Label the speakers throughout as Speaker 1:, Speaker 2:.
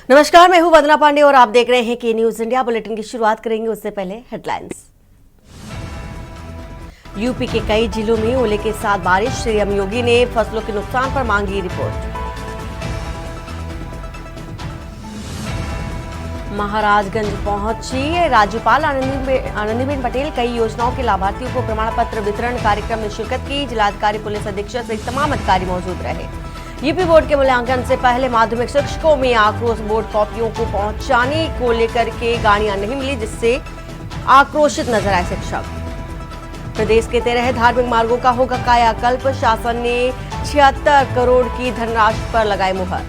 Speaker 1: नमस्कार, मैं हूं वंदना पांडे और आप देख रहे हैं के न्यूज इंडिया। बुलेटिन की शुरुआत करेंगे उससे पहले हेडलाइंस। यूपी के कई जिलों में ओले के साथ बारिश। सीएम योगी ने फसलों के नुकसान पर मांगी रिपोर्ट। महाराजगंज पहुंची राज्यपाल आनंदीबेन पटेल। कई योजनाओं के लाभार्थियों को प्रमाण पत्र वितरण कार्यक्रम में शिरकत की। जिलाधिकारी, पुलिस अधीक्षक सहित तमाम अधिकारी मौजूद रहे। यूपी बोर्ड के मूल्यांकन से पहले माध्यमिक शिक्षकों में आक्रोश। बोर्ड कॉपियों को पहुंचाने को लेकर के गाड़ियां नहीं मिली, जिससे आक्रोशित नजर आए शिक्षक। प्रदेश के 13 धार्मिक मार्गों का होगा कायाकल्प। शासन ने 76 करोड़ की धनराशि पर लगाई मुहर।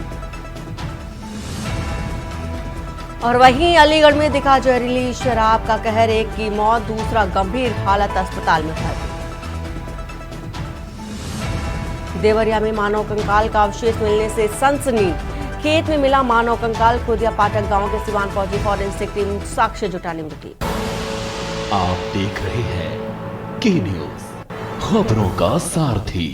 Speaker 1: और वहीं अलीगढ़ में दिखा जहरीली शराब का कहर। एक की मौत, दूसरा गंभीर हालत अस्पताल में भर्ती। देवरिया में मानव कंकाल का अवशेष मिलने से सनसनी। खेत में मिला मानव कंकाल। खुदिया पाठक गांव के सिवान पहुंची फॉरेंसिक टीम साक्ष्य जुटाने में जुटी।
Speaker 2: आप देख रहे हैं के न्यूज, खबरों का सारथी।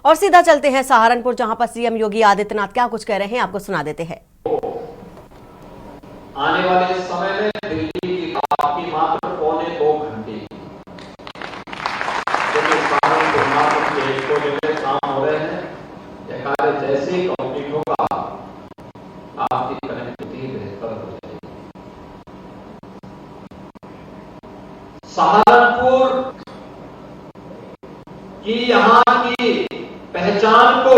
Speaker 1: और सीधा चलते हैं सहारनपुर, जहां पर सीएम योगी आदित्यनाथ क्या कुछ कह रहे हैं आपको सुना देते हैं।
Speaker 3: आने वाले समय में दिल्ली की आपकी मात्र 2.25 घंटे काम हो रहे हैं। यह कार्य जैसे ही कंप्लीट होगा आपकी कनेक्टिविटी बेहतर हो जाएगी। सहारनपुर की यहाँ की पहचान को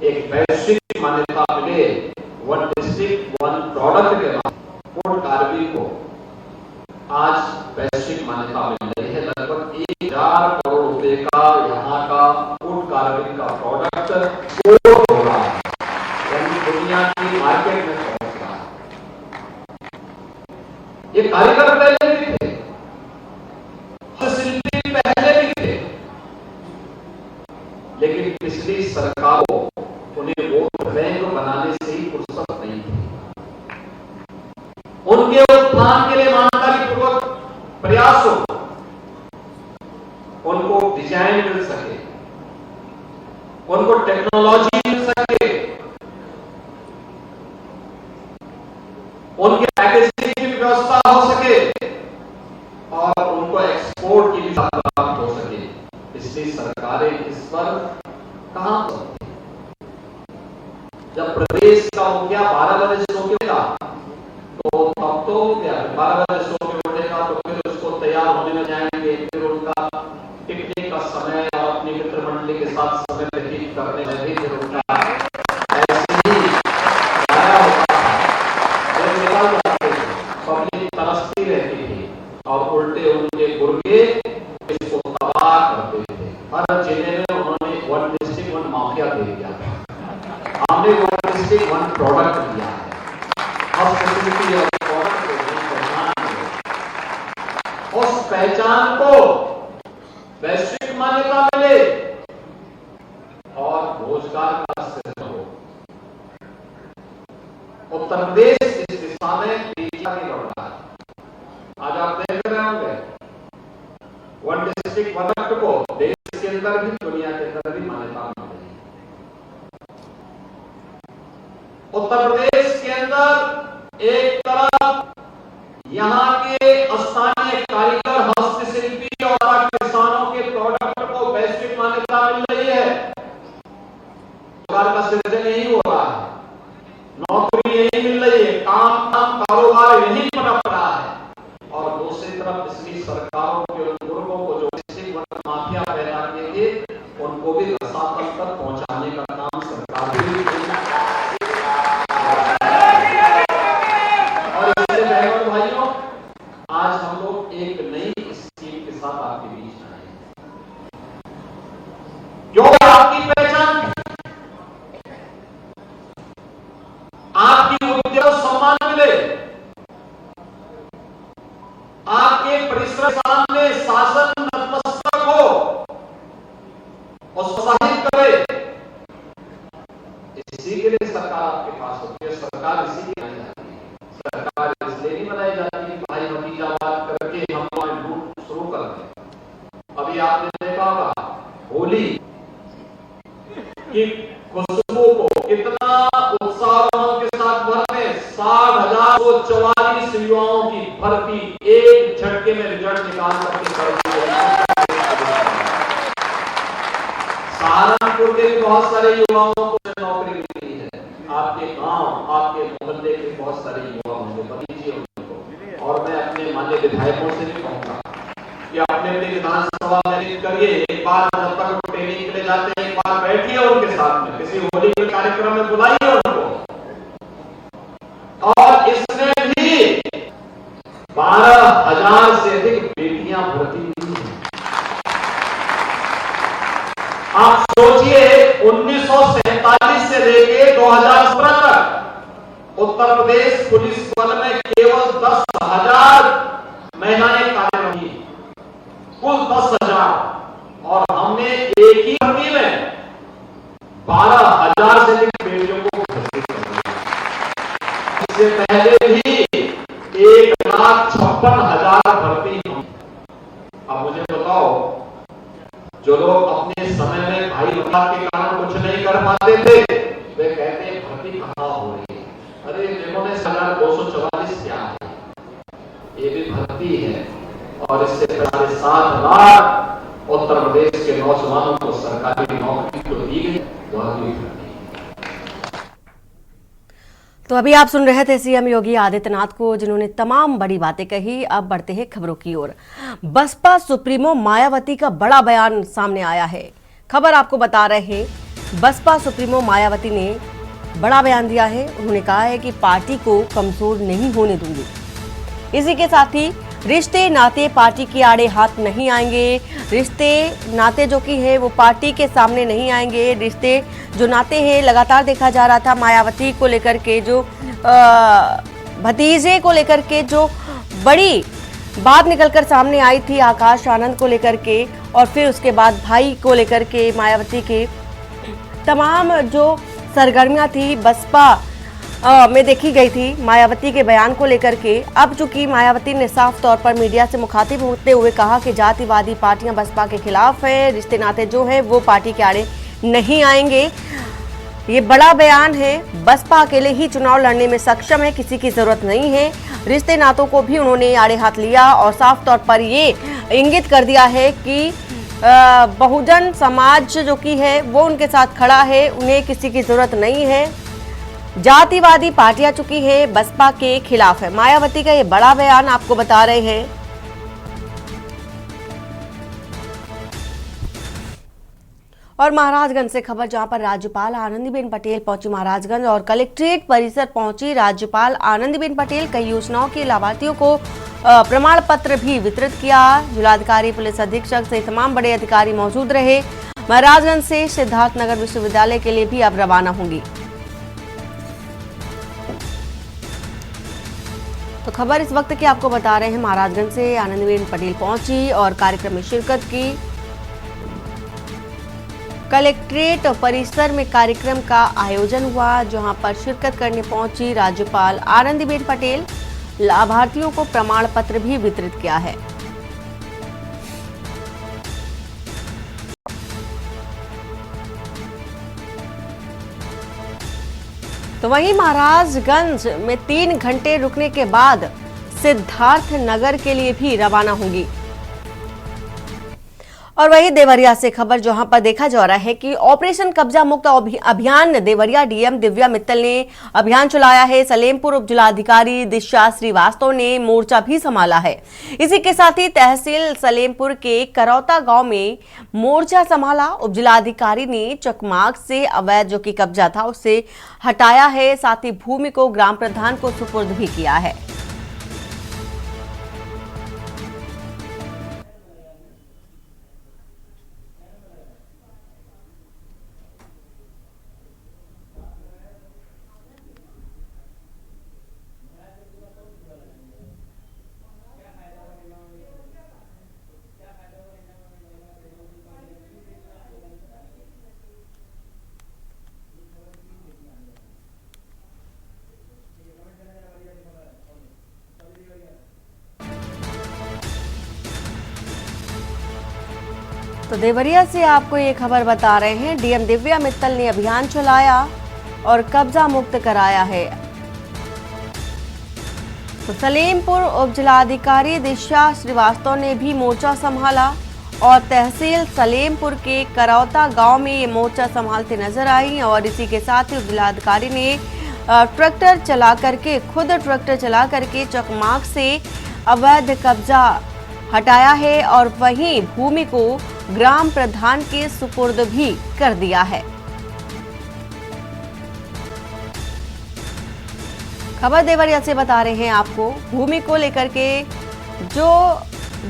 Speaker 3: एक वैश्विक मान्यता मिले। वन डिस्ट्रिक्ट वन प्रोडक्ट के बाद फूड कार्बिंग को आज वैश्विक मान्यता मिल रही है। लगभग 1000 करोड़ रुपए का यहाँ का फूड कार्बिंग का प्रोडक्ट एक्सपोर्ट हो रहा है, यानी दुनिया की मार्केट में पहुंच रहा है। ये कार्यक्रम पहले भी थे, फैसिलिटी पहले भी थे, लेकिन पिछली सरकार को उन्हें वोट बैंक बनाने से ही फुर्सत नहीं थी। उनके उत्थान के लिए ईमानदारी पूर्वक प्रयास हो, उनको डिजाइन मिल सके, उनको टेक्नोलॉजी मिल सके, उनके पैकेजिंग की व्यवस्था हो सके और उनको एक्सपोर्ट की भी प्राप्त हो सके। पिछली सरकारें इस पर कहां पहुंची? जब प्रदेश का मुखिया 12 बजे सो के था तो तब तो 12 बजे सो के उठेगा तो फिर उसको तैयार होने में जाएंगे, फिर उनका पिकनिक का समय और अपनी मित्र मंडली के साथ समय व्यतीत करने में भी फिर उनका ऐसे ही आया होता था। जब निकल जाते थे पब्लिक तरसती रहती थी और उल्टे उनके गुर्गे इसको तबाह करते थे। हर जिले में उन्होंने वन डिस्ट्रिक्ट वन माफिया दे दिया था। हमने वन डिस्ट्रिक्ट वन प्रोडक्ट दिया है। अब फैसिलिटी और प्रोडक्ट को उस पहचान को वैश्विक मान्यता मिले और रोजगार का सृजन हो। उत्तर प्रदेश इस दिशा में तेजी आगे बढ़ रहा है। आज आप देख रहे होंगे वन डिस्ट्रिक्ट वन प्रोडक्ट को देश के अंदर भी दुनिया के अंदर भी मान्यता मिल रही है। उत्तर प्रदेश के अंदर एक तरफ यहाँ के स्थानीय कारीगर, हस्तशिल्पी और किसानों के प्रोडक्ट को वैश्विक मान्यता मिल रही है। रोजगार का सृजन यही हो रहा है, नौकरी यही मिल रही है, काम कारोबार यही पनप रहा है। और दूसरी तरफ पिछली सरकारों के उन मुर्गों को जो माफिया पैदा किए थे उनको भी रसातल तक पहुंचाने का काम सरकार भी भाइयों, आज हम लोग एक नई स्कीम के साथ आपके बीच आए हैं, जो आपकी पहचान, आपकी उद्योग सम्मान मिले, आपके परिश्रम सामने शासन नतमस्तक हो और प्रोत्साहित करे। इसी के लिए सरकार आपके पास होती है। सरकार इसी के लिए जाती है। सरकार इसलिए नहीं बनाई जाती भाई भतीजावाद करके हम लूट शुरू करते हैं। अभी आपने देखा होगा होली की खुशबू को कितना 844 युवाओं की भर्ती एक झटके में रिजल्ट निकाल करके कर दी है। सहारनपुर के बहुत सारे युवाओं को नौकरी मिली है। आपके गांव, आपके मोहल्ले के बहुत सारे युवा होंगे, बनीजिए उनको। और मैं अपने माननीय विधायकों से भी कहूंगा कि अपने अपने विधानसभा में करिए, एक बार जब तक वो ट्रेनिंग के लिए जाते हैं, एक बार बैठिए उनके साथ में, किसी होली के कार्यक्रम में बुलाइए उनको। और इसमें भी 12,000 से अधिक बेटियां भर्ती हुई हैं। आप सोचिए 1947 से लेके 2017 तक उत्तर प्रदेश पुलिस बल में केवल 10,000 महिलाएं कार्यरत रही, कुल 10,000। और हमने एक ही भर्ती में 12,000 से अधिक बेटियों को भर्ती कर दिया। इससे पहले भी 1,56,000 भर्ती हुई। अब मुझे बताओ, जो लोग अपने समय में भाई विवाद के कारण कुछ नहीं कर पाते थे, वे कहते हैं भर्ती कहां हो रही है। अरे देखो ने 244 क्या है, ये भी भर्ती है। और इससे 7.5 लाख उत्तर प्रदेश के नौजवानों को सरकारी नौकरी तो दी गई, वह भी भर्ती।
Speaker 1: तो अभी आप सुन रहे थे सीएम योगी आदित्यनाथ को, जिन्होंने तमाम बड़ी बातें कही। अब बढ़ते हैं खबरों की ओर। बसपा सुप्रीमो मायावती का बड़ा बयान सामने आया है। खबर आपको बता रहे हैं, बसपा सुप्रीमो मायावती ने बड़ा बयान दिया है। उन्होंने कहा है कि पार्टी को कमजोर नहीं होने दूंगी। इसी के साथ ही रिश्ते नाते पार्टी के आड़े हाथ नहीं आएंगे। रिश्ते नाते जो कि है वो पार्टी के सामने नहीं आएंगे। रिश्ते जो नाते हैं, लगातार देखा जा रहा था मायावती को लेकर के, जो भतीजे को लेकर के जो बड़ी बात निकलकर सामने आई थी आकाश आनंद को लेकर के, और फिर उसके बाद भाई को लेकर के मायावती के तमाम जो सरगर्मियां थी बसपा में देखी गई थी मायावती के बयान को लेकर के। अब चूंकि मायावती ने साफ तौर पर मीडिया से मुखातिब होते हुए कहा कि जातिवादी पार्टियां बसपा के खिलाफ है, रिश्ते नाते जो है वो पार्टी के आड़े नहीं आएंगे। ये बड़ा बयान है। बसपा अकेले ही चुनाव लड़ने में सक्षम है, किसी की जरूरत नहीं है। रिश्ते नातों को भी उन्होंने आड़े हाथ लिया और साफ तौर पर ये इंगित कर दिया है कि बहुजन समाज जो कि है वो उनके साथ खड़ा है, उन्हें किसी की जरूरत नहीं है। जातिवादी पार्टियां चुकी है बसपा के खिलाफ है। मायावती का ये बड़ा बयान आपको बता रहे हैं। और महाराजगंज से खबर, जहां पर राज्यपाल आनंदीबेन पटेल पहुंची महाराजगंज और कलेक्ट्रेट परिसर पहुंची राज्यपाल आनंदीबेन पटेल कई योजनाओं के लाभार्थियों को प्रमाण पत्र भी वितरित किया। जिलाधिकारी, पुलिस अधीक्षक सहित तमाम बड़े अधिकारी मौजूद रहे। महाराजगंज से सिद्धार्थनगर विश्वविद्यालय के लिए भी अब रवाना होंगी। तो खबर इस वक्त की आपको बता रहे हैं, महाराजगंज से आनंदीबेन पटेल पहुंची और कार्यक्रम में शिरकत की। कलेक्ट्रेट परिसर में कार्यक्रम का आयोजन हुआ, जहां पर शिरकत करने पहुंची राज्यपाल आनंदीबेन पटेल। लाभार्थियों को प्रमाण पत्र भी वितरित किया है। तो वहीं महाराजगंज में 3 घंटे रुकने के बाद सिद्धार्थनगर के लिए भी रवाना होंगी। और वहीं देवरिया से खबर, जहां पर देखा जा रहा है कि ऑपरेशन कब्जा मुक्त अभियान देवरिया डीएम दिव्या मित्तल ने अभियान चलाया है। सलेमपुर उपजिलाधिकारी दिशा श्रीवास्तव ने मोर्चा भी संभाला है। इसी के साथ ही तहसील सलेमपुर के करौता गांव में मोर्चा संभाला। उपजिलाधिकारी ने चकमाक से अवैध जो कि कब्जा था उसे हटाया है, साथ ही भूमि को ग्राम प्रधान को सुपुर्द भी किया है। तो देवरिया से आपको ये खबर बता रहे हैं, डीएम दिव्या मित्तल ने अभियान चलाया और कब्जा मुक्त कराया है। तो सलेमपुर उप जिलाधिकारी दिशा श्रीवास्तव ने भी मोर्चा संभाला और तहसील सलेमपुर के करौता गांव में ये मोर्चा संभालते नजर आई और इसी के साथ ही उप जिलाधिकारी ने ट्रैक्टर चला करके चकमाक से अवैध कब्जा हटाया है और वहीं भूमि को ग्राम प्रधान के सुपुर्द भी कर दिया है। खबर देवरिया से बता रहे हैं आपको, भूमि को लेकर के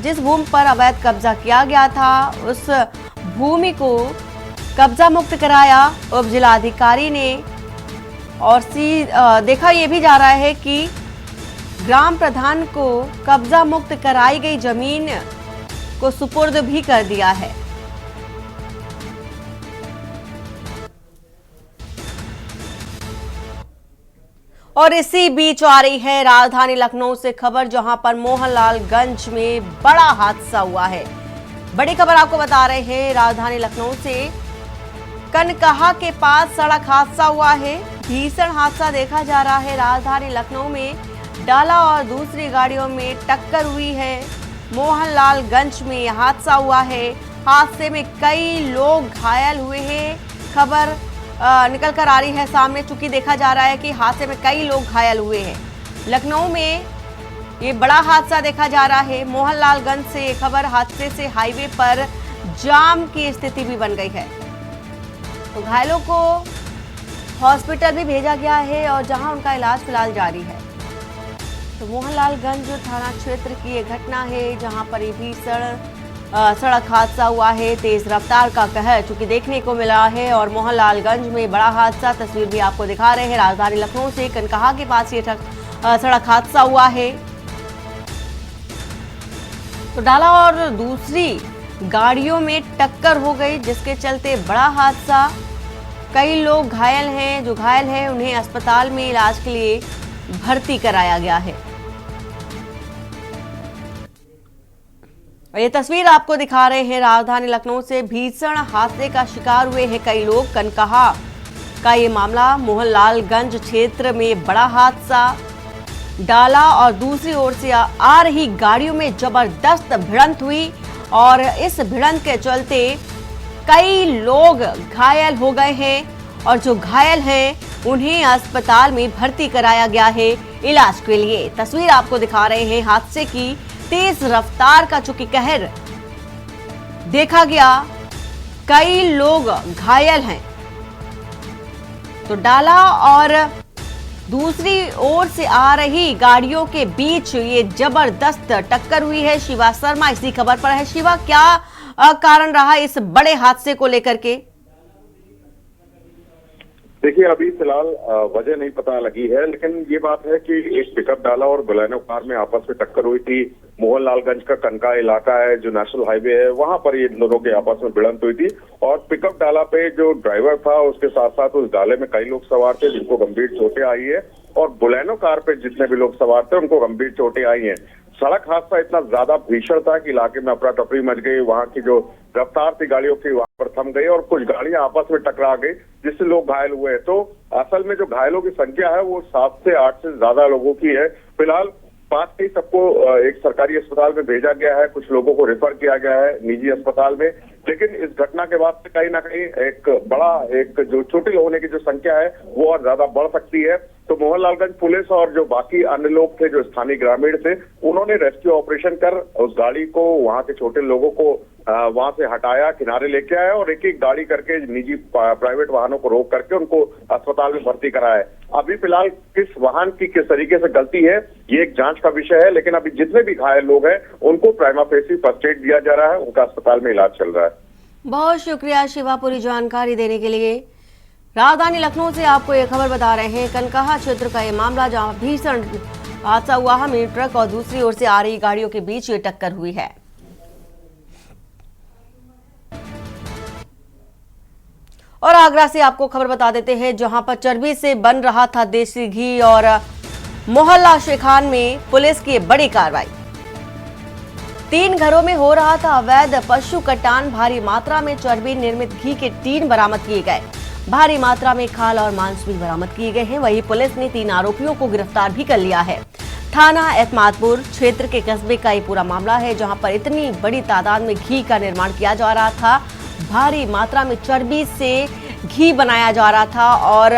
Speaker 1: जिस भूमि पर अवैध कब्जा किया गया था उस भूमि को कब्जा मुक्त कराया उप जिलाधिकारी ने और देखा यह भी जा रहा है कि ग्राम प्रधान को कब्जा मुक्त कराई गई जमीन को सुपुर्द भी कर दिया है। और इसी बीच आ रही है राजधानी लखनऊ से खबर, जहां पर मोहनलालगंज में बड़ा हादसा हुआ है। बड़ी खबर आपको बता रहे हैं राजधानी लखनऊ से, कनकहा के पास सड़क हादसा हुआ है। भीषण हादसा देखा जा रहा है राजधानी लखनऊ में, डाला और दूसरी गाड़ियों में टक्कर हुई है। मोहनलालगंज में हादसा हुआ है, हादसे में कई लोग घायल हुए हैं। खबर निकल कर आ रही है सामने, चूंकि देखा जा रहा है कि हादसे में कई लोग घायल हुए हैं। लखनऊ में ये बड़ा हादसा देखा जा रहा है। मोहनलालगंज से ये खबर, हादसे से हाईवे पर जाम की स्थिति भी बन गई है। तो घायलों को हॉस्पिटल भी भेजा गया है और जहां उनका इलाज फिलहाल जारी है। तो मोहनलालगंज थाना क्षेत्र की ये घटना है जहां पर ये भीषण सड़क हादसा हुआ है। तेज रफ्तार का कहर चूंकि देखने को मिला है और मोहनलालगंज में बड़ा हादसा, तस्वीर भी आपको दिखा रहे हैं राजधानी लखनऊ से, कनकहा के पास ये सड़क हादसा हुआ है। तो डाला और दूसरी गाड़ियों में टक्कर हो गई जिसके चलते बड़ा हादसा, कई लोग घायल हैं। जो घायल हैं उन्हें अस्पताल में इलाज के लिए भर्ती कराया गया है। और ये तस्वीर आपको दिखा रहे हैं राजधानी लखनऊ से, भीषण हादसे का शिकार हुए हैं कई लोग। कनकहा का ये मामला, मोहनलालगंज क्षेत्र में बड़ा हादसा, डाला और दूसरी ओर से आ रही गाड़ियों में जबरदस्त भिड़ंत हुई और इस भिड़ंत के चलते कई लोग घायल हो गए हैं और जो घायल हैं उन्हें अस्पताल में भर्ती कराया गया है इलाज के लिए। तस्वीर आपको दिखा रहे हैं हादसे की, तेज रफ्तार का चूंकि कहर देखा गया, कई लोग घायल हैं। तो डाला और दूसरी ओर से आ रही गाड़ियों के बीच ये जबरदस्त टक्कर हुई है। शिवा शर्मा इसी खबर पर है। शिवा, क्या कारण रहा इस बड़े हादसे को लेकर के?
Speaker 4: देखिए, अभी फिलहाल वजह नहीं पता लगी है, लेकिन ये बात है कि एक पिकअप डाला और बोलेरो कार में आपस में टक्कर हुई थी। मोहनलालगंज का कनका इलाका है जो नेशनल हाईवे है, वहां पर ये दोनों के आपस में भिड़ंत हुई थी और पिकअप डाला पे जो ड्राइवर था उसके साथ साथ उस डाले में कई लोग सवार थे जिनको गंभीर चोटें आई है और बोलेरो कार पे जितने भी लोग सवार थे उनको गंभीर चोटें आई हैं। सड़क हादसा इतना ज्यादा भीषण था कि इलाके में अफरा तफरी मच गई। वहां की जो रफ्तार थी गाड़ियों की वहां पर थम गई और कुछ गाड़ियां आपस में टकरा गई जिससे लोग घायल हुए। तो असल में जो घायलों की संख्या है वो 7 से 8 से ज्यादा लोगों की है। फिलहाल पास ही सबको एक सरकारी अस्पताल में भेजा गया है, कुछ लोगों को रेफर किया गया है निजी अस्पताल में। लेकिन इस घटना के बाद से कहीं ना कहीं एक जो चोटिल होने की जो संख्या है वो और ज्यादा बढ़ सकती है। तो मोहनलालगंज पुलिस और जो बाकी अन्य लोग थे जो स्थानीय ग्रामीण थे, उन्होंने रेस्क्यू ऑपरेशन कर उस गाड़ी को, वहां के छोटे लोगों को वहां से हटाया, किनारे लेके आया और एक एक गाड़ी करके निजी प्राइवेट वाहनों को रोक करके उनको अस्पताल में भर्ती कराया। अभी फिलहाल किस वाहन की किस तरीके से गलती है ये एक जांच का विषय है, लेकिन अभी जितने भी घायल लोग हैं उनको प्राइमा फेसी फर्स्ट एड दिया जा रहा है, उनका अस्पताल में इलाज चल रहा है।
Speaker 1: बहुत शुक्रिया शिवा पूरी जानकारी देने के लिए। राजधानी लखनऊ से आपको ये खबर बता रहे हैं, कनकहा क्षेत्र का ये मामला जहां भीषण हादसा हुआ है, मिनी ट्रक और दूसरी ओर से आ रही गाड़ियों के बीच ये टक्कर हुई है। और आगरा से आपको खबर बता देते हैं, जहां पर चर्बी से बन रहा था देसी घी और मोहल्ला शेखान में पुलिस की बड़ी कार्रवाई। 3 घरों में हो रहा था अवैध पशु कटान, भारी मात्रा में चर्बी निर्मित घी के टीन बरामद किए गए, भारी मात्रा में खाल और मांस भी बरामद किए गए हैं। वहीं पुलिस ने 3 आरोपियों को गिरफ्तार भी कर लिया है। थाना एतमादपुर क्षेत्र के कस्बे का ये पूरा मामला है, जहां पर इतनी बड़ी तादाद में घी का निर्माण किया जा रहा था, भारी मात्रा में चर्बी से घी बनाया जा रहा था और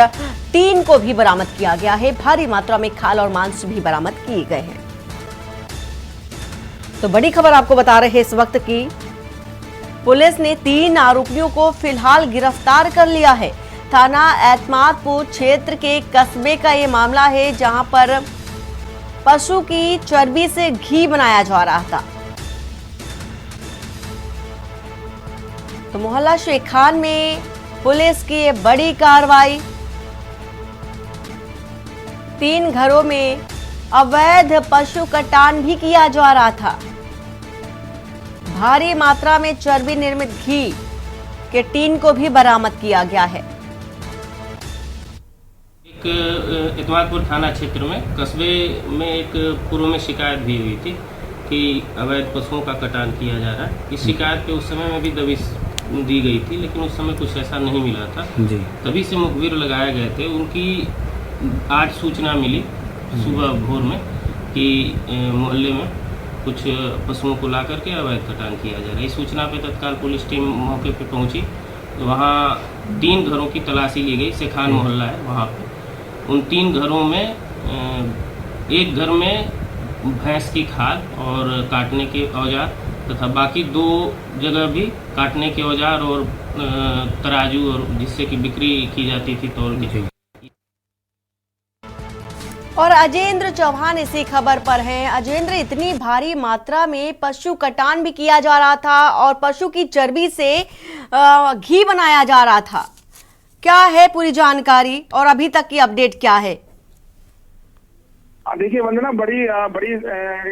Speaker 1: टीन को भी बरामद किया गया है। भारी मात्रा में खाल और मांस भी बरामद किए गए हैं। तो बड़ी खबर आपको बता रहे हैं इस वक्त की पुलिस ने 3 आरोपियों को फिलहाल गिरफ्तार कर लिया है। थाना एतमादपुर क्षेत्र के कस्बे का ये मामला है, जहां पर पशु की चर्बी से घी बनाया जा रहा था। तो मोहल्ला शेख खान में पुलिस की ये बड़ी कार्रवाई। 3 घरों में अवैध पशु कटान भी किया जा रहा था। भारी मात्रा में चर्बी निर्मित घी के टीन को भी बरामद किया गया है।
Speaker 5: एक एतमादपुर थाना क्षेत्र में कस्बे में एक पूर्व में शिकायत भी हुई थी कि अवैध पशुओं का कटान किया जा रहा है। इस शिकायत पे उस समय में भी दबिश दी गई थी, लेकिन उस समय कुछ ऐसा नहीं मिला था जी। तभी से मुखबिर लगाए गए थे। उनकी आज सूचना मिली सुबह भोर में कि मोहल्ले में कुछ पशुओं को ला करके अवैध कटान किया जा रहा है। इस सूचना पे तत्काल पुलिस टीम मौके पे पहुंची। तो वहाँ 3 घरों की तलाशी ली गई। शेखान मोहल्ला है वहाँ पे। उन 3 घरों में एक घर में भैंस की खाल और काटने के औजार तथा बाकी 2 जगह भी काटने के औजार और तराजू और जिससे कि बिक्री की जाती थी तौल की।
Speaker 1: और अजेंद्र चौहान इसी खबर पर हैं। अजेंद्र, इतनी भारी मात्रा में पशु कटान भी किया जा रहा था और पशु की चर्बी से घी बनाया जा रहा था, क्या है पूरी जानकारी और अभी तक की अपडेट क्या है?
Speaker 6: देखिए वंदना, बड़ी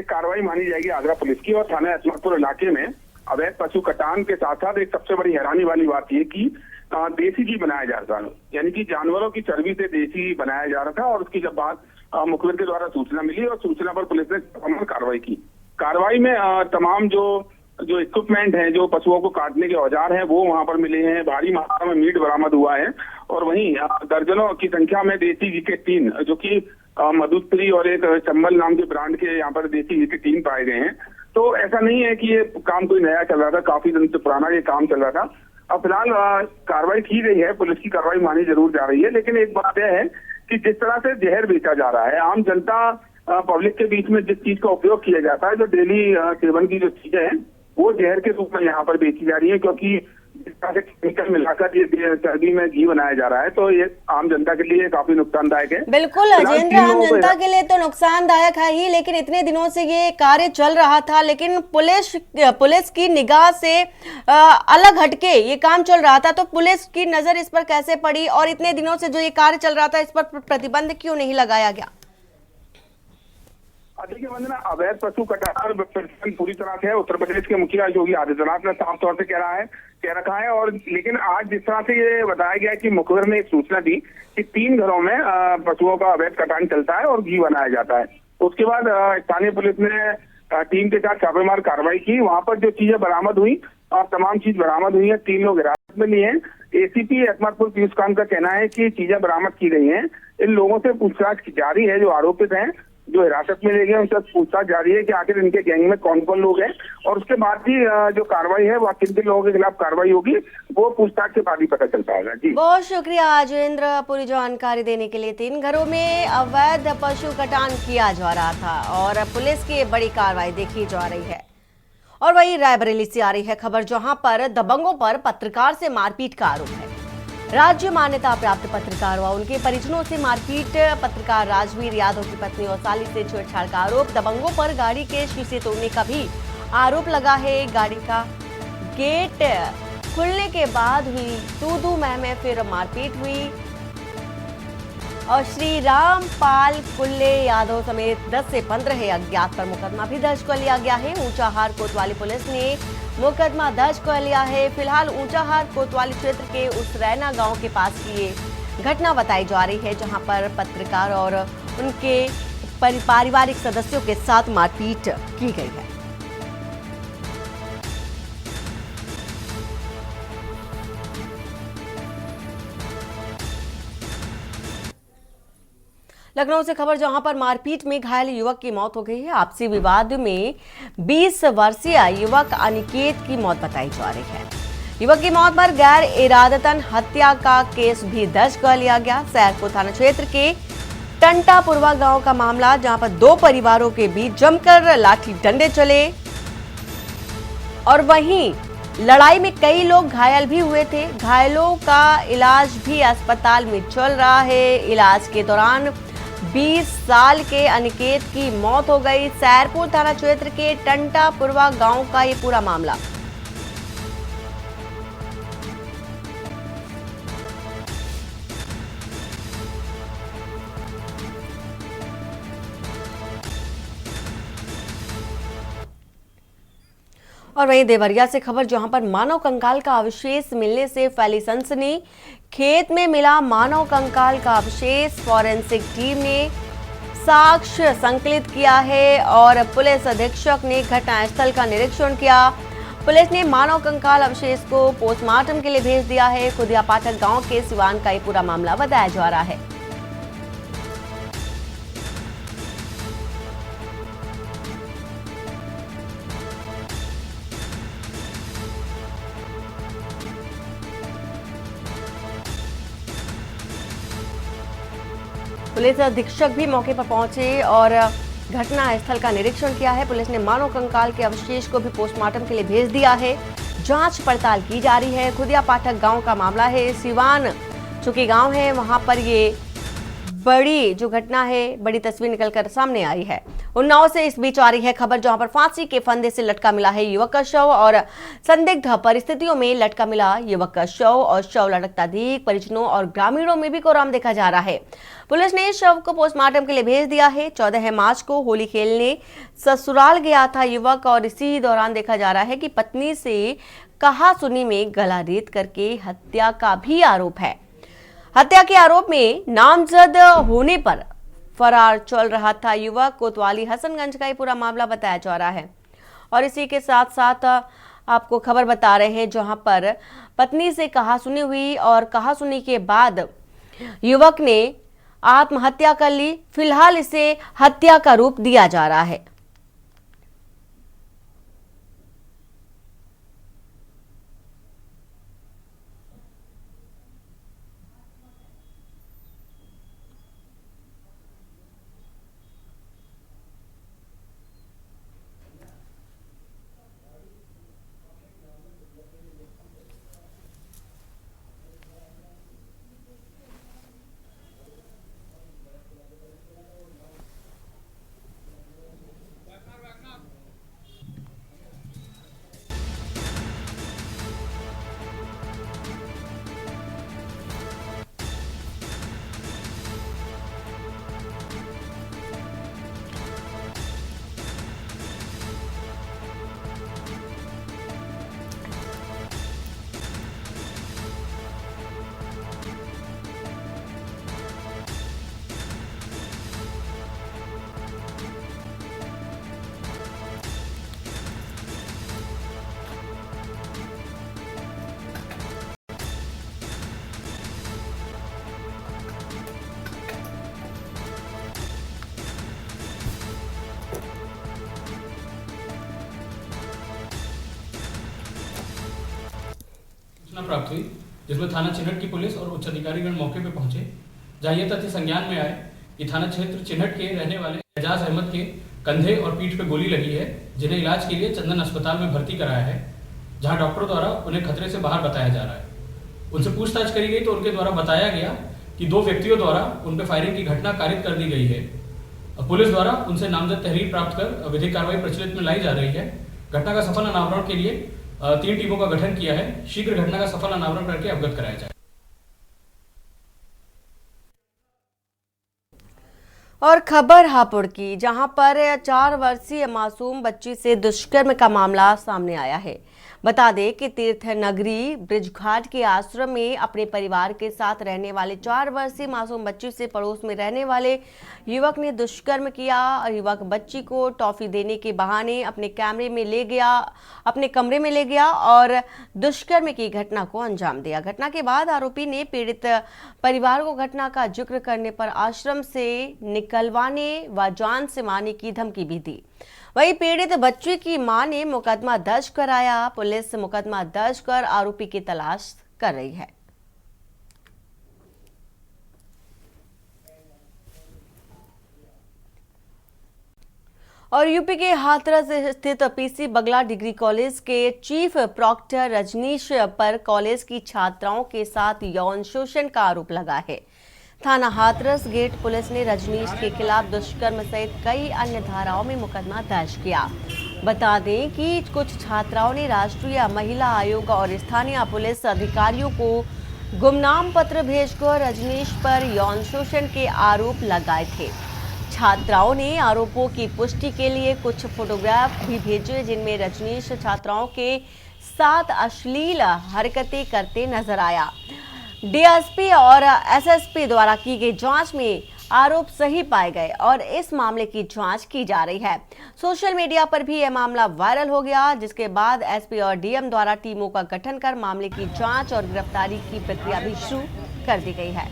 Speaker 6: कार्रवाई मानी जाएगी आगरा पुलिस की। और थाना एतमादपुर इलाके में अवैध पशु कटान के साथ साथ एक सबसे बड़ी हैरानी वाली बात यह कि देसी घी बनाया जा रहा था, यानी कि जानवरों की चर्बी से देसी घी बनाया जा रहा था। और उसकी जब बात मुखबिर के द्वारा सूचना मिली और सूचना पर पुलिस ने कार्रवाई की। कार्रवाई में तमाम जो इक्विपमेंट हैं, जो पशुओं को काटने के औजार हैं, वो वहां पर मिले हैं। भारी मात्रा में मीट बरामद हुआ है और वहीं दर्जनों की संख्या में देसी घी के टीन, जो कि मधुश्री और एक चंबल नाम के ब्रांड के यहाँ पर देसी घी के टीन पाए गए हैं। तो ऐसा नहीं है कि ये काम कोई नया चल रहा था, काफी दिन से पुराना ये काम चल रहा था। अब फिलहाल कार्रवाई की गई है, पुलिस की कार्रवाई मानी जरूर जा रही है। लेकिन एक बात यह है कि जिस तरह से जहर बेचा जा रहा है, आम जनता पब्लिक के बीच में जिस चीज का उपयोग किया जाता है, जो डेली सेवन की जो चीजें हैं, वो जहर के रूप में यहाँ पर बेची जा रही है। क्योंकि जिस तरह से केमिकल मिलाकर ये चर्बी में घी बनाया जा रहा है, तो ये आम जनता के लिए काफी नुकसानदायक है।
Speaker 1: बिल्कुल अजेंद्र, आम जनता के लिए तो नुकसानदायक है ही, लेकिन इतने दिनों से ये कार्य चल रहा था, लेकिन पुलिस की निगाह से अलग हटके ये काम चल रहा था। तो पुलिस की नजर इस पर कैसे पड़ी और इतने दिनों से जो ये कार्य चल रहा था, इस पर प्रतिबंध क्यों नहीं लगाया गया?
Speaker 6: देखिए वंदना, अवैध पशु कटान पूरी तरह से है। उत्तर प्रदेश के मुखिया योगी आदित्यनाथ ने साफ तौर से कह रखा है। और लेकिन आज जिस तरह से ये बताया गया कि मुखबिर ने एक सूचना दी कि 3 घरों में पशुओं का अवैध कटान चलता है और घी बनाया जाता है। उसके बाद स्थानीय पुलिस ने टीम के साथ छापेमार कार्रवाई की। वहां पर जो चीजें बरामद हुई और तमाम चीज बरामद हुई है, 3 लोग हिरासत में लिए हैं। एसीपी एतमादपुर पीयूष कांत का कहना है कि चीजें बरामद की गई हैं। इन लोगों से पूछताछ जारी है। जो आरोपित हैं, जो हिरासत में ले गए, उनसे पूछताछ जारी है कि आखिर इनके गैंग में कौन कौन लोग हैं। और उसके बाद ही जो कार्रवाई है, वह किन लोगों के खिलाफ कार्रवाई होगी, वो पूछताछ के बाद ही पता चल पाएगा। जी, बहुत
Speaker 1: शुक्रिया अजेंद्र पूरी जानकारी देने के लिए। 3 घरों में अवैध पशु कटान किया जा रहा था और पुलिस की बड़ी कार्रवाई देखी जा रही है। और वही रायबरेली से आ रही है खबर, जहां पर दबंगों पर पत्रकार से मारपीट का आरोप है। राज्य मान्यता प्राप्त पत्रकार व उनके परिजनों से मारपीट। पत्रकार राजवीर यादव की पत्नी और साली से छेड़छाड़ का आरोप। दबंगों पर गाड़ी के शीशे तोड़ने का भी आरोप लगा है। गाड़ी का गेट खुलने के बाद हुई तू मैं फिर मारपीट हुई और श्री रामपाल कुल्ले यादव समेत 10 से 15 अज्ञात पर मुकदमा भी दर्ज कर लिया गया है। ऊंचाहार कोतवाली पुलिस ने मुकदमा दर्ज कर लिया है। फिलहाल ऊंचाहार कोतवाली क्षेत्र के उस रैना गांव के पास की ये घटना बताई जा रही है, जहां पर पत्रकार और उनके पारिवारिक सदस्यों के साथ मारपीट की गई है। लखनऊ से खबर जहां पर मारपीट में घायल युवक की मौत हो गई है। आपसी विवाद में 20 वर्षीय युवक अनिकेत की मौत बताई जा रही है। युवक की मौत पर गैर इरादतन हत्या का केस भी दर्ज कर लिया गया। सैदपुर थाना क्षेत्र के टंटापुरवा गांव का मामला, जहां पर दो परिवारों के बीच जमकर लाठी डंडे चले और वहीं लड़ाई में कई लोग घायल भी हुए थे। घायलों का इलाज भी अस्पताल में चल रहा है। इलाज के दौरान 20 साल के अनिकेत की मौत हो गई। सैदपुर थाना क्षेत्र के टंटापुरवा गांव का ये पूरा मामला। और वहीं देवरिया से खबर, जहां पर मानव कंकाल का अवशेष मिलने से फैली सनसनी। खेत में मिला मानव कंकाल का अवशेष। फॉरेंसिक टीम ने साक्ष्य संकलित किया है और पुलिस अधीक्षक ने घटनास्थल का निरीक्षण किया। पुलिस ने मानव कंकाल अवशेष को पोस्टमार्टम के लिए भेज दिया है। खुदिया पाठक गांव के सिवान का ये पूरा मामला बताया जा रहा है। पुलिस अधीक्षक भी मौके पर पहुंचे और घटना स्थल का निरीक्षण किया है। पुलिस ने मानव कंकाल के अवशेष को भी पोस्टमार्टम के लिए भेज दिया है। जांच पड़ताल की जा रही है। खुदिया पाठक गांव का मामला है। सिवान चुकी गांव है, वहां पर ये बड़ी जो घटना है, बड़ी तस्वीर निकलकर सामने आई है। उन्नाव से इस बीच आ रही है खबर, जहां पर फांसी के फंदे से लटका मिला है युवक का शव और संदिग्ध परिस्थितियों में लटका मिला युवक का शव और शव लटकता देख परिजनों और ग्रामीणों में भी कोहराम देखा जा रहा है। पुलिस ने शव को पोस्टमार्टम के लिए भेज दिया है। 14 मार्च को होली खेलने ससुराल गया था युवक और इसी दौरान देखा जा रहा है कि पत्नी से कहासुनी में गला रेत करके हत्या का भी आरोप है। हत्या के आरोप में नामजद होने पर फरार चल रहा था युवक। कोतवाली हसनगंज का ये पूरा मामला बताया जा रहा है। और इसी के साथ साथ आपको खबर बता रहे हैं, जहां पर पत्नी से कहासुनी हुई और कहासुनी के बाद युवक ने आत्महत्या कर ली। फिलहाल इसे हत्या का रूप दिया जा रहा है।
Speaker 7: सूचना प्राप्त हुई, जिसमें थाना चिन्हट की पुलिस और उच्च अधिकारीगण मौके पर पहुंचे, जहां यह तथ्य संज्ञान में आए कि थाना क्षेत्र चिन्हट के रहने वाले एजाज अहमद के कंधे और पीठ पर गोली लगी है, जिन्हें इलाज के लिए चंदन अस्पताल में भर्ती कराया है, जहां डॉक्टरों द्वारा उन्हें खतरे से बाहर बताया जा रहा है। उनसे पूछताछ करी गई तो उनके द्वारा बताया गया कि 2 व्यक्तियों द्वारा उन पर फायरिंग की घटना कारित कर दी गई है। पुलिस द्वारा उनसे नामजद तहरीर प्राप्त कर विधिक कार्रवाई प्रचलित में लाई जा रही है। घटना का सफल अनावरण के लिए 3 टीमों का गठन किया है। शीघ्र घटना का सफल अनावरण करके अवगत कराया जाए।
Speaker 1: और खबर हापुड़ की, जहां पर 4 वर्षीय मासूम बच्ची से दुष्कर्म का मामला सामने आया है। बता दें कि तीर्थ नगरी ब्रिजघाट के आश्रम में अपने परिवार के साथ रहने वाले 4 वर्षीय मासूम बच्ची से पड़ोस में रहने वाले युवक ने दुष्कर्म किया और युवक बच्ची को टॉफी देने के बहाने अपने कमरे में ले गया और दुष्कर्म की घटना को अंजाम दिया। घटना के बाद आरोपी ने पीड़ित परिवार को घटना का जिक्र करने पर आश्रम से निकलवाने व जान से मारने की धमकी भी दी। वहीं पीड़ित बच्ची की मां ने मुकदमा दर्ज कराया। पुलिस मुकदमा दर्ज कर आरोपी की तलाश कर रही है। और यूपी के हाथरस स्थित पीसी बगला डिग्री कॉलेज के चीफ प्रॉक्टर रजनीश पर कॉलेज की छात्राओं के साथ यौन शोषण का आरोप लगा है। थाना हाथरस गेट पुलिस ने रजनीश के खिलाफ दुष्कर्म सहित कई अन्य धाराओं में मुकदमा दर्ज किया। बता दें कि कुछ छात्राओं ने राष्ट्रीय महिला आयोग और स्थानीय पुलिस अधिकारियों को गुमनाम पत्र भेजकर रजनीश पर यौन शोषण के आरोप लगाए थे। छात्राओं ने आरोपों की पुष्टि के लिए कुछ फोटोग्राफ भी भेजे जिनमें रजनीश छात्राओं के साथ अश्लील हरकतें करते नजर आया। डीएसपी और एसएसपी द्वारा की गई जांच में आरोप सही पाए गए और इस मामले की जांच की जा रही है। सोशल मीडिया पर भी यह मामला वायरल हो गया, जिसके बाद एसपी और डीएम द्वारा टीमों का गठन कर मामले की जांच और गिरफ्तारी की प्रक्रिया भी शुरू कर दी गई है।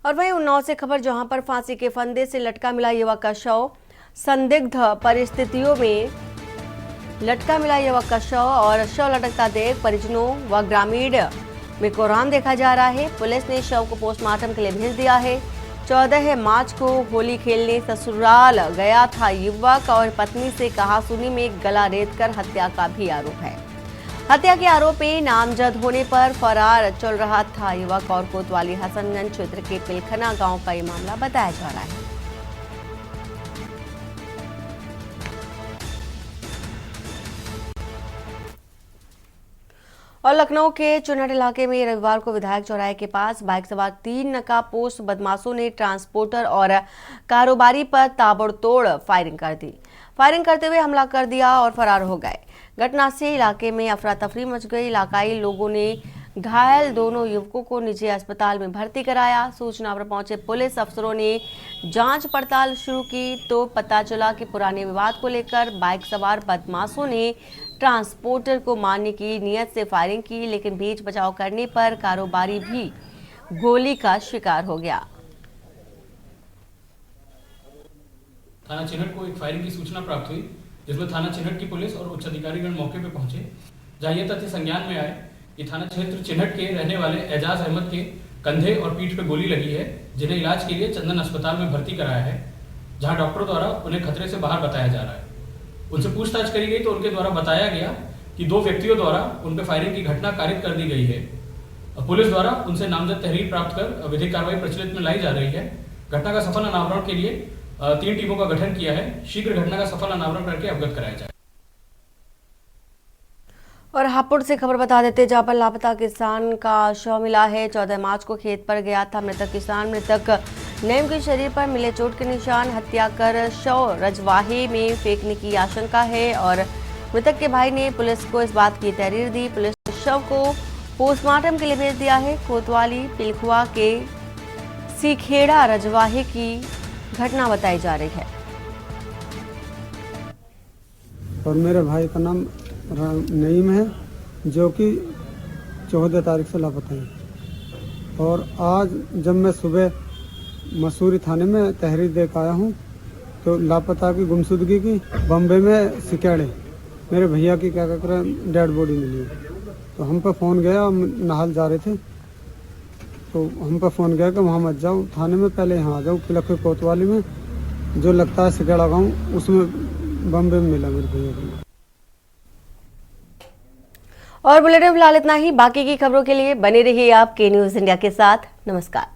Speaker 1: और वहीं उन्नाव से खबर, जहां पर फांसी के फंदे से लटका मिला युवक का शव। संदिग्ध परिस्थितियों में लटका मिला युवक का शव और शव लटकता देख परिजनों व ग्रामीण में कोहराम देखा जा रहा है। पुलिस ने शव को पोस्टमार्टम के लिए भेज दिया है। 14 मार्च को होली खेलने ससुराल गया था युवक और पत्नी से कहासुनी में गला रेतकर हत्या का भी आरोप है। हत्या के आरोप में नामजद होने पर फरार चल रहा था युवक और कोतवाली हसनगंज क्षेत्र के पिलखना गांव का ये मामला बताया जा रहा है। और लखनऊ के चुनट इलाके में रविवार को विधायक चौराहे के पास बाइक सवार 3 नकाबपोश बदमाशों ने ट्रांसपोर्टर और कारोबारी पर ताबड़तोड़ फायरिंग कर दी। फायरिंग करते हुए हमला कर दिया और फरार हो गए। घटना से इलाके में अफरा तफरी मच गई। इलाकाई लोगों ने घायल दोनों युवकों को निजी अस्पताल में भर्ती कराया। सूचना पर पहुंचे पुलिस अफसरों ने जांच पड़ताल शुरू की तो पता चला कि पुराने विवाद को लेकर बाइक सवार बदमाशों ने ट्रांसपोर्टर को मारने की नीयत से फायरिंग की, लेकिन बीच बचाव करने पर कारोबारी भी गोली का शिकार हो गया।
Speaker 7: थाना चिन्हट को एक फायरिंग की सूचना प्राप्त हुई, जिसमें थाना चिन्हट की पुलिस और उच्च अधिकारीगण मौके पर पहुंचे। जहां यह तथ्य संज्ञान में आए कि थाना क्षेत्र चिन्हट के रहने वाले एजाज अहमद के कंधे और पीठ पर गोली लगी है, जिन्हें इलाज के लिए चंदन अस्पताल में भर्ती कराया है, जहां डॉक्टरों द्वारा उन्हें खतरे से बाहर बताया जा रहा है। उनसे पूछताछ करी गई तो उनके द्वारा बताया गया कि 2 व्यक्तियों द्वारा उन पर फायरिंग की घटना कारित कर दी गई है। पुलिस द्वारा उनसे नामजद तहरीर प्राप्त कर विधिक कार्रवाई प्रचलित में लाई जा रही है। घटना का सफल अनावरण के लिए 3 टीमों का गठन किया है। शीघ्र घटना का सफल अनावरण करके अवगत कराया जाए।
Speaker 1: और हापुड़ से खबर बता देते, जहां पर लापता किसान का शव मिला है। 14 मार्च को खेत पर गया था मृतक किसान। मृतक नेम के शरीर पर मिले चोट के निशान। हत्या कर शव रजवाहे में फेंकने की आशंका है और मृतक के भाई ने पुलिस को इस बात की तहरीर दी। पुलिस ने शव को पोस्टमार्टम के लिए भेज दिया है। कोतवाली पिलखुआ के सीखेड़ा रजवाहे की घटना बताई जा रही है।
Speaker 8: और मेरे भाई का नाम नईम है, जो कि 14 तारीख से लापता है। और आज जब मैं सुबह मसूरी थाने में तहरीर दे आया हूँ तो लापता की गुमशुदगी की बम्बे में सिकेड़े मेरे भैया की क्या कहते हैं डेड बॉडी मिली। तो हम पे फ़ोन गया, हम नहाल जा रहे थे तो हम पे फ़ोन गया कि वहाँ मत जाओ, थाने में पहले यहाँ आ जाओ। पिलखुआ कोतवाली में जो लगता है सिकेड़ा गाँव, उसमें बम्बे में मिला मेरे भैया को।
Speaker 1: और बुलेटिन फिलहाल इतना ही। बाकी की खबरों के लिए बने रहिए आप के न्यूज़ इंडिया के साथ। नमस्कार।